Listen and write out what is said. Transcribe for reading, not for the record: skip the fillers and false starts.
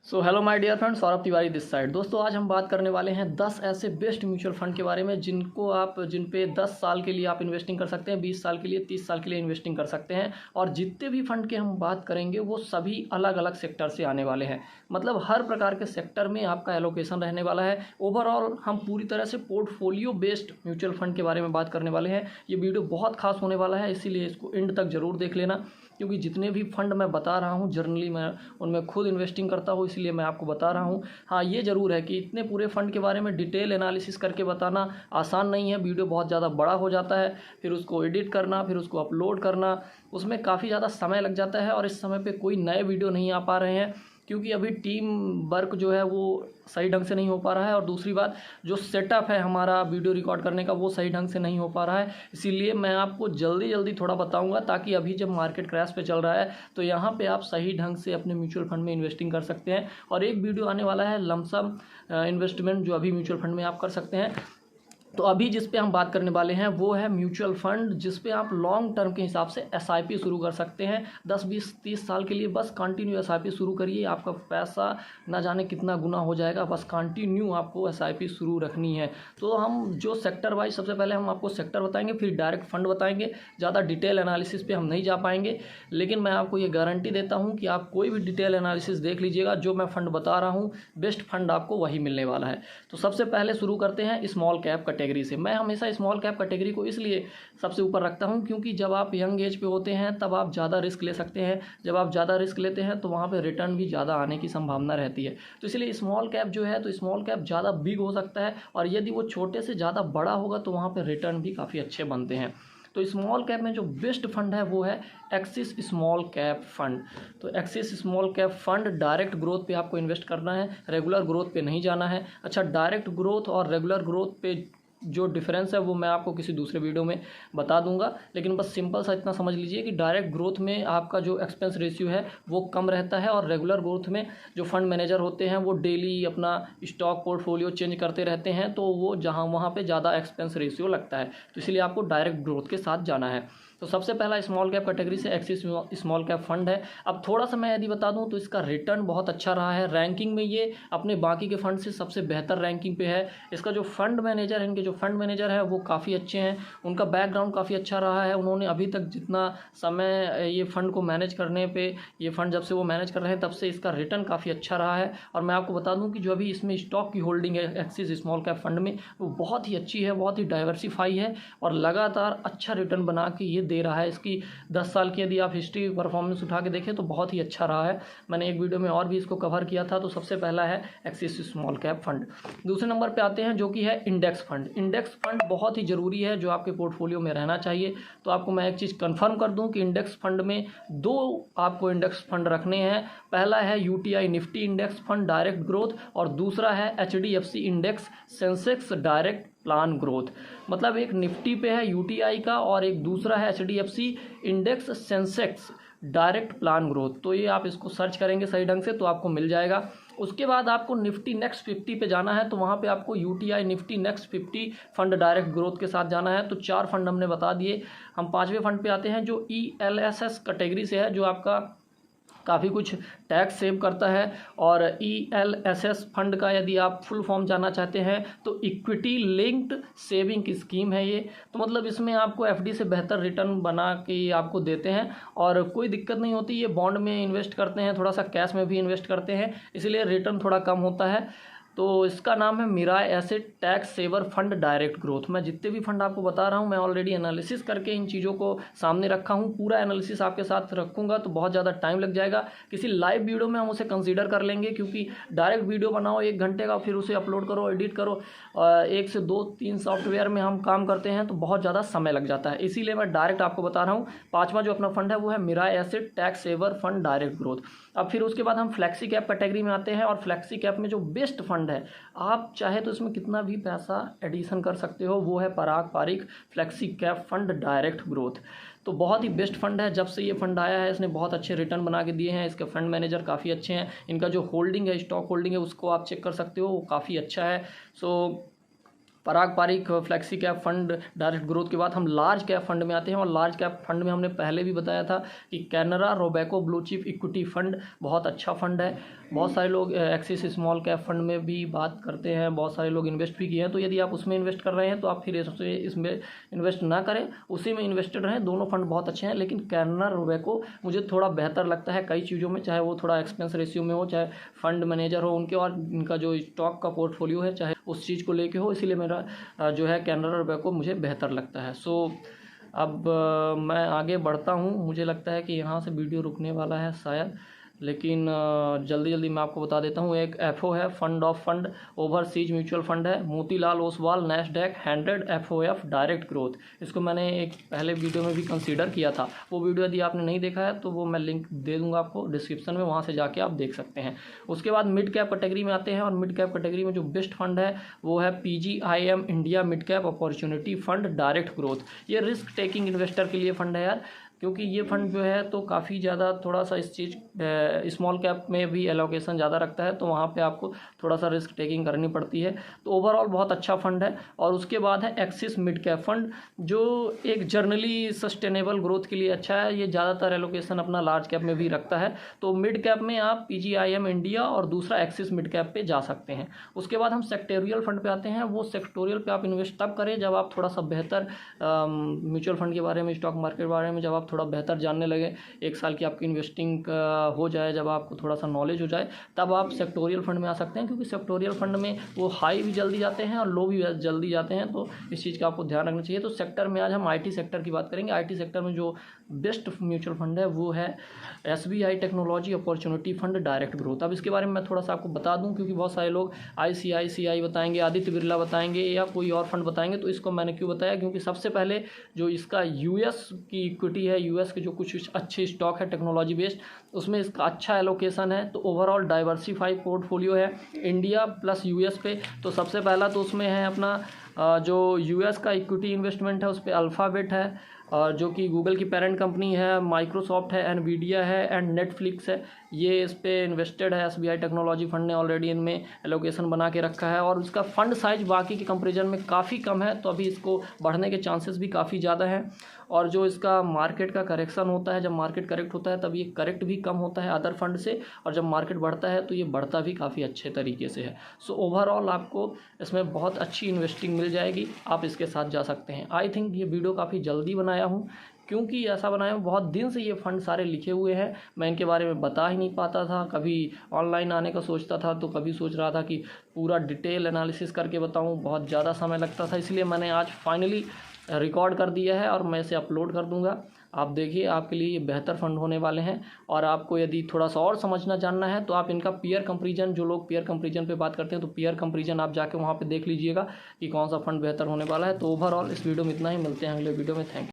So hello my dear friends, Saurabh Tiwari this side. दोस्तों, आज हम बात करने वाले हैं 10 ऐसे बेस्ट म्यूचुअल फंड के बारे में जिन पे 10 साल के लिए आप इन्वेस्टिंग कर सकते हैं, 20 साल के लिए, 30 साल के लिए इन्वेस्टिंग कर सकते हैं। और जितने भी फंड के हम बात करेंगे वो सभी अलग अलग सेक्टर से आने वाले हैं। मतलब हर प्रकार के सेक्टर में आपका एलोकेशन रहने वाला है। ओवरऑल हम पूरी तरह से पोर्टफोलियो बेस्ड म्यूचुअल फंड के बारे में बात करने वाले हैं। ये वीडियो बहुत खास होने वाला है, इसीलिए इसको एंड तक जरूर देख लेना, क्योंकि जितने भी फंड मैं बता रहा हूँ जनरली मैं उनमें खुद इन्वेस्टिंग करता हूँ, इसलिए मैं आपको बता रहा हूँ। हाँ, ये ज़रूर है कि इतने पूरे फंड के बारे में डिटेल एनालिसिस करके बताना आसान नहीं है। वीडियो बहुत ज़्यादा बड़ा हो जाता है, फिर उसको एडिट करना, फिर उसको अपलोड करना, उसमें काफ़ी ज़्यादा समय लग जाता है। और इस समय पे कोई नए वीडियो नहीं आ पा रहे हैं, क्योंकि अभी टीम वर्क जो है वो सही ढंग से नहीं हो पा रहा है। और दूसरी बात, जो सेटअप है हमारा वीडियो रिकॉर्ड करने का वो सही ढंग से नहीं हो पा रहा है। इसीलिए मैं आपको जल्दी जल्दी थोड़ा बताऊंगा, ताकि अभी जब मार्केट क्रैश पे चल रहा है तो यहाँ पे आप सही ढंग से अपने म्यूचुअल फंड में इन्वेस्टिंग कर सकते हैं। और एक वीडियो आने वाला है लमसम इन्वेस्टमेंट, जो अभी म्यूचुअल फंड में आप कर सकते हैं। तो अभी जिस पे हम बात करने वाले हैं वो है म्यूचुअल फंड, जिस पे आप लॉन्ग टर्म के हिसाब से एसआईपी शुरू कर सकते हैं। 10, 20, 30 साल के लिए बस कंटिन्यू एसआईपी शुरू करिए। आपका पैसा ना जाने कितना गुना हो जाएगा, बस कंटिन्यू आपको एसआईपी शुरू रखनी है। तो हम जो सेक्टर वाइज, सबसे पहले हम आपको सेक्टर बताएंगे, फिर डायरेक्ट फंड बताएंगे। ज़्यादा डिटेल एनालिसिस पे हम नहीं जा पाएंगे, लेकिन मैं आपको ये गारंटी देता हूँ कि आप कोई भी डिटेल एनालिसिस देख लीजिएगा, जो मैं फंड बता रहा हूँ बेस्ट फंड आपको वही मिलने वाला है। तो सबसे पहले शुरू करते हैं स्मॉल कैप कैटेगरी से। मैं हमेशा स्मॉल कैप कैटेगरी को इसलिए सबसे ऊपर रखता हूं, क्योंकि जब आप यंग एज पे होते हैं तब आप ज़्यादा रिस्क ले सकते हैं। जब आप ज़्यादा रिस्क लेते हैं तो वहाँ पे रिटर्न भी ज़्यादा आने की संभावना रहती है। तो इसलिए स्मॉल कैप जो है, तो स्मॉल कैप ज़्यादा बिग हो सकता है, और यदि वो छोटे से ज़्यादा बड़ा होगा तो वहाँ पर रिटर्न भी काफ़ी अच्छे बनते हैं। तो स्मॉल कैप में जो बेस्ट फंड है वो है एक्सिस स्मॉल कैप फंड। तो axis small cap fund direct growth पे आपको इन्वेस्ट करना है, रेगुलर ग्रोथ पे नहीं जाना है। अच्छा, डायरेक्ट ग्रोथ और रेगुलर ग्रोथ पे जो डिफरेंस है वो मैं आपको किसी दूसरे वीडियो में बता दूंगा, लेकिन बस सिंपल सा इतना समझ लीजिए कि डायरेक्ट ग्रोथ में आपका जो एक्सपेंस रेशियो है वो कम रहता है, और रेगुलर ग्रोथ में जो फंड मैनेजर होते हैं वो डेली अपना स्टॉक पोर्टफोलियो चेंज करते रहते हैं, तो वो वहाँ पे ज़्यादा एक्सपेंस रेशियो लगता है। तो इसलिए आपको डायरेक्ट ग्रोथ के साथ जाना है। तो सबसे पहला स्मॉल कैप कैटेगरी से एक्सिस स्मॉल कैप फंड है। अब थोड़ा सा मैं यदि बता दूं तो इसका रिटर्न बहुत अच्छा रहा है। रैंकिंग में ये अपने बाकी के फंड से सबसे बेहतर रैंकिंग पे है। इसका जो फंड मैनेजर है, इनके जो फंड मैनेजर है वो काफ़ी अच्छे हैं, उनका बैकग्राउंड काफ़ी अच्छा रहा है। उन्होंने अभी तक जितना समय ये फंड को मैनेज करने पे, ये फंड जब से वो मैनेज कर रहे हैं तब से इसका रिटर्न काफ़ी अच्छा रहा है। और मैं आपको बता दूँ कि जो अभी इसमें स्टॉक की होल्डिंग है एक्सिस स्मॉल कैप फंड में, वो बहुत ही अच्छी है, बहुत ही डाइवर्सिफाई है, और लगातार अच्छा रिटर्न बना के ये दे रहा है। इसकी 10 साल की यदि आप हिस्ट्री परफॉर्मेंस उठा के देखें तो बहुत ही अच्छा रहा है। मैंने एक वीडियो में और भी इसको कवर किया था। तो सबसे पहला है एक्सिस स्मॉल कैप फंड। दूसरे नंबर पे आते हैं जो कि है इंडेक्स फंड। इंडेक्स फंड बहुत ही ज़रूरी है, जो आपके पोर्टफोलियो में रहना चाहिए। तो आपको मैं एक चीज़ कंफर्म कर दूं कि इंडेक्स फंड में दो आपको इंडेक्स फंड रखने हैं। पहला है UTI Nifty index fund direct growth, और दूसरा है HDFC index Sensex direct plan growth. मतलब एक निफ्टी पे है यूटीआई का, और एक दूसरा है HDFC index Sensex direct plan growth. तो ये आप इसको सर्च करेंगे सही ढंग से तो आपको मिल जाएगा। उसके बाद आपको निफ्टी नेक्स्ट 50 पे जाना है, तो वहाँ पे आपको UTI Nifty next 50 fund direct growth के साथ जाना है। तो 4 फंड हमने बता दिए। हम 5वें फंड पे आते हैं जो ELSS कैटेगरी से है, जो आपका काफ़ी कुछ टैक्स सेव करता है। और ELSS फंड का यदि आप फुल फॉर्म जानना चाहते हैं तो इक्विटी लिंक्ड सेविंग की स्कीम है ये। तो मतलब इसमें आपको एफडी से बेहतर रिटर्न बना के आपको देते हैं, और कोई दिक्कत नहीं होती। ये बॉन्ड में इन्वेस्ट करते हैं, थोड़ा सा कैश में भी इन्वेस्ट करते हैं, इसलिए रिटर्न थोड़ा कम होता है। तो इसका नाम है Mirae asset tax saver fund direct growth. मैं जितने भी फंड आपको बता रहा हूँ मैं ऑलरेडी एनालिसिस करके इन चीज़ों को सामने रखा हूँ। पूरा एनालिसिस आपके साथ रखूँगा तो बहुत ज़्यादा टाइम लग जाएगा। किसी लाइव वीडियो में हम उसे कंसीडर कर लेंगे, क्योंकि डायरेक्ट वीडियो बनाओ 1 घंटे का, फिर उसे अपलोड करो, एडिट करो, 1 से 2-3 सॉफ्टवेयर में हम काम करते हैं तो बहुत ज़्यादा समय लग जाता है। इसीलिए मैं डायरेक्ट आपको बता रहा हूँ। 5वां जो अपना फंड है वो है Mirae asset tax saver fund direct growth. अब फिर उसके बाद हम फ्लेक्सी कैप कैटेगरी में आते हैं, और फ्लेक्सी कैप में जो बेस्ट फंड है, आप चाहे तो इसमें कितना भी पैसा एडिशन कर सकते हो, वो है Parag Parikh flexi cap fund direct growth. तो बहुत ही बेस्ट फंड है। जब से ये फंड आया है इसने बहुत अच्छे रिटर्न बना के दिए हैं। इसके फंड मैनेजर काफ़ी अच्छे हैं। इनका जो होल्डिंग है, स्टॉक होल्डिंग है, उसको आप चेक कर सकते हो, वो काफ़ी अच्छा है। So Parag Parikh flexi cap fund direct growth के बाद हम लार्ज कैप फंड में आते हैं। और लार्ज कैप फंड में हमने पहले भी बताया था कि Canara Robeco blue chip equity fund बहुत अच्छा फंड है। बहुत सारे लोग एक्सिस स्मॉल कैप फंड में भी बात करते हैं, बहुत सारे लोग इन्वेस्ट भी किए हैं। तो यदि आप उसमें इन्वेस्ट कर रहे हैं तो आप फिर इसमें इन्वेस्ट ना करें, उसी में इन्वेस्टेड रहें। दोनों फंड बहुत अच्छे हैं, लेकिन कैनरा रोबेको मुझे थोड़ा बेहतर लगता है कई चीज़ों में, चाहे वो थोड़ा एक्सपेंस रेशियो में हो, चाहे फंड मैनेजर हो उनके, और इनका जो स्टॉक का पोर्टफोलियो है चाहे उस चीज़ को लेके हो। इसीलिए मेरा जो है कैनरा रोबेको मुझे बेहतर लगता है। सो अब मैं आगे बढ़ता हूँ। मुझे लगता है कि यहाँ से वीडियो रुकने वाला है शायद, लेकिन जल्दी जल्दी मैं आपको बता देता हूँ। एक एफओ है, fund of fund overseas mutual fund है, Motilal Oswal Nasdaq 100 FOF direct growth. इसको मैंने एक पहले वीडियो में भी कंसीडर किया था। वो वीडियो यदि आपने नहीं देखा है तो वो मैं लिंक दे दूंगा आपको डिस्क्रिप्शन में, वहाँ से जाके आप देख सकते हैं। उसके बाद मिड कैप कैटेगरी में आते हैं, और मिड कैप कैटेगरी में जो बेस्ट फंड है वो है PGIM India mid cap opportunity fund direct growth. ये रिस्क टेकिंग इन्वेस्टर के लिए फंड है यार, क्योंकि ये फंड जो है तो काफ़ी ज़्यादा थोड़ा सा इस चीज़ स्मॉल कैप में भी एलोकेशन ज़्यादा रखता है, तो वहाँ पे आपको थोड़ा सा रिस्क टेकिंग करनी पड़ती है। तो ओवरऑल बहुत अच्छा फंड है। और उसके बाद है एक्सिस मिड कैप फंड, जो एक जर्नली सस्टेनेबल ग्रोथ के लिए अच्छा है। ये ज़्यादातर एलोकेशन अपना लार्ज कैप में भी रखता है। तो मिड कैप में आप PGIM इंडिया और दूसरा एक्सिस मिड कैप पे जा सकते हैं। उसके बाद हम सेक्टोरियल फंड पे आते हैं। वो सेक्टोरियल पे आप इन्वेस्ट तब करें जब आप थोड़ा सा बेहतर म्यूचुअल फंड के बारे में, स्टॉक मार्केट के बारे में जब आप थोड़ा बेहतर जानने लगे, 1 साल की आपकी इन्वेस्टिंग हो जाए, जब आपको थोड़ा सा नॉलेज हो जाए, तब आप सेक्टोरियल फंड में आ सकते हैं। क्योंकि सेक्टोरियल फंड में वो हाई भी जल्दी जाते हैं और लो भी जल्दी जाते हैं, तो इस चीज़ का आपको ध्यान रखना चाहिए। तो सेक्टर में आज हम IT सेक्टर की बात करेंगे। IT सेक्टर में जो बेस्ट म्यूचुअल फंड है वो है SBI technology opportunity fund direct growth. अब इसके बारे में मैं थोड़ा सा आपको बता दूं, क्योंकि बहुत सारे लोग ICICI बताएंगे, आदित्य बिरला बताएंगे या कोई और फंड बताएंगे। तो इसको मैंने क्यों बताया, क्योंकि सबसे पहले जो इसका US की इक्विटी है, US के जो कुछ अच्छे स्टॉक है टेक्नोलॉजी बेस्ड, उसमें इसका अच्छा एलोकेशन है। तो ओवरऑल डाइवर्सिफाइड पोर्टफोलियो है इंडिया प्लस US पे। तो सबसे पहला तो उसमें है अपना जो US का इक्विटी इन्वेस्टमेंट है, उस पर अल्फ़ाबेट है, और जो कि गूगल की पेरेंट कंपनी है, माइक्रोसॉफ्ट है, एनवीडिया है एंड नेटफ्लिक्स है। ये इस पे इन्वेस्टेड है। SBI टेक्नोलॉजी फंड ने ऑलरेडी इनमें एलोकेशन बना के रखा है, और उसका फंड साइज बाकी के कंपेरिजन में काफ़ी कम है, तो अभी इसको बढ़ने के चांसेस भी काफ़ी ज़्यादा हैं। और जो इसका मार्केट का करेक्शन होता है, जब मार्केट करेक्ट होता है तब ये करेक्ट भी कम होता है अदर फंड से, और जब मार्केट बढ़ता है तो ये बढ़ता भी काफ़ी अच्छे तरीके से है। सो ओवरऑल आपको इसमें बहुत अच्छी इन्वेस्टिंग मिल जाएगी, आप इसके साथ जा सकते हैं। आई थिंक ये वीडियो काफ़ी जल्दी बनाया हूँ, क्योंकि ऐसा बनाया हूँ, बहुत दिन से ये फ़ंड सारे लिखे हुए हैं, मैं इनके बारे में बता ही नहीं पाता था। कभी ऑनलाइन आने का सोचता था, तो कभी सोच रहा था कि पूरा डिटेल एनालिसिस करके बताऊँ, बहुत ज़्यादा समय लगता था। इसलिए मैंने आज फाइनली रिकॉर्ड कर दिया है और मैं इसे अपलोड कर दूंगा। आप देखिए, आपके लिए ये बेहतर फंड होने वाले हैं। और आपको यदि थोड़ा सा और समझना जानना है तो आप इनका पीयर कंपैरिजन, जो लोग पीयर कंपैरिजन पे बात करते हैं, तो पीयर कंपैरिजन आप जाके वहाँ पे देख लीजिएगा कि कौन सा फंड बेहतर होने वाला है। तो ओवरऑल इस वीडियो में इतना ही, मिलते हैं अगले वीडियो में। Thank you.